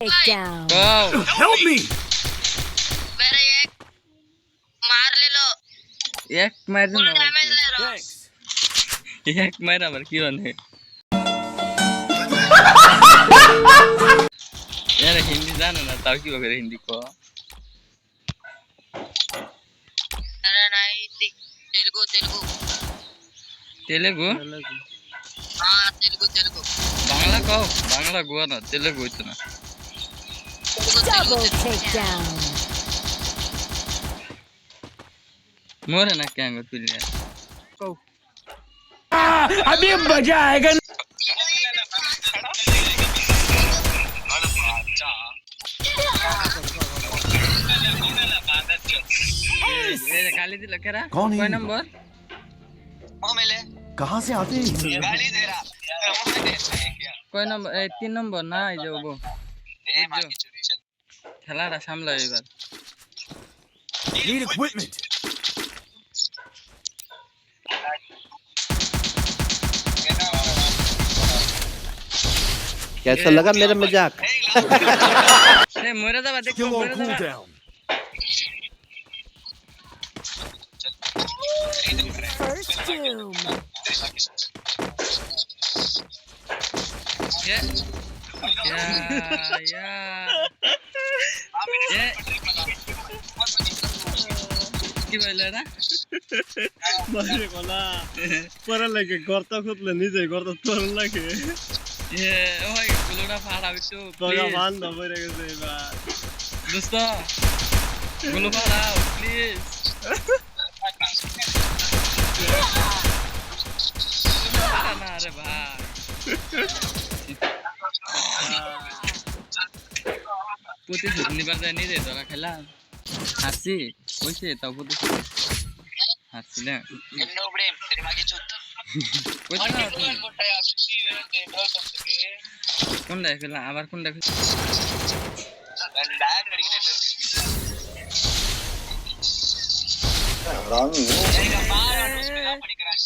Takedown. Go. Help me! मेरे एक मार ले लो एक मार फुल ना डैमेज ले रहा Thanks. एक मार आবার কি বলে यार हिंदी জানো না তাও কি বলে হিন্দি কো अरे नहीं तेलुगु तेलुगु তেলেগু हाँ तेलुगु तेलुगु বাংলা কও বাংলা গোয়া না তেলেগু হইতো না Double takedown. मोरे ना क्या अंगूर पी लिया अभी मजा आएगा ये गाली दिला केरा कौन है कोई ये? नंबर वो मिले कहाँ से आते हैं गाली दे रहा कोई नंबर ए 3 नंबर ना आई जाओ वो ए मार के चोरी चल খেলাটা সামলাও এবার Need equipment. कैसा लगा मेरा मजाक ए मोरे जाबा देखो Skill on मोरे जाबा cooldown. First doom. ये या ये কি বলে না বাইরে গলা পরে লাগে গর্ত খুঁতলে নিজে গর্ত তোর লাগে এ ওই গুলোটা ফাড়া একটু তোরা বান্ধ হয়ে গেছে এবার দোস্ত গুলো ফাড়াও প্লিজ না রে ভাই পুতি নিবার যায় নি রে তোরা খেলা হাসি কইছে তাও পুতি হাসি না नो ब्रेम तेरी माँ की चूत কইছে না কোন দেখলা আবার কোন দেখ डायरेक्ट लड़की नेटवर्क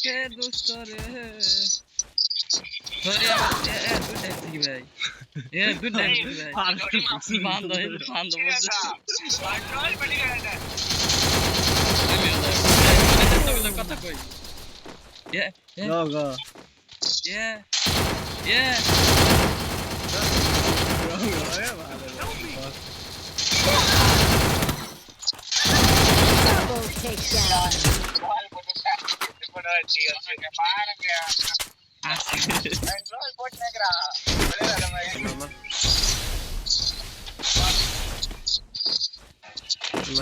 কে দোস্ত রে ধরে এ তুই দেখি ভাই এ তুই দেখি ভাই বান্ধ বান্ধ বলছে कंट्रोल पड़ गया था আমি কথা কই এ গো গো এ এ Double takedown. मार गया कंट्रोल पोट में रहा बोलेगा भाई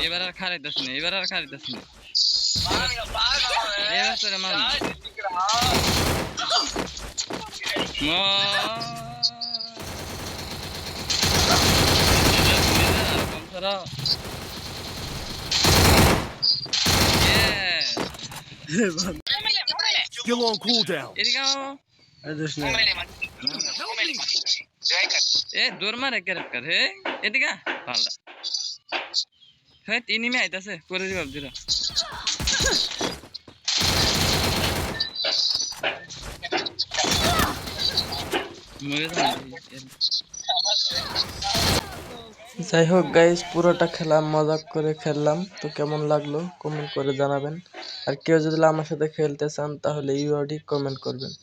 এবার আর খারাইতাছ না এবার আর খারাইতাছ না पागल এবার তোরে মার दिख रहा Skill on cooldown. দৌড় মারে ক্যারেক্টার হে এদিকে পাল্টা হ্যাঁ ইনিমি আইতাছে করে দিবা দিরা যাই হোক গাইস পুরোটা খেলা মজা করে খেললাম তো কেমন লাগলো কমেন্ট করে জানাবেন আর কেউ যদি আমার সাথে খেলতে চান তাহলে ইউআইডি কমেন্ট করবেন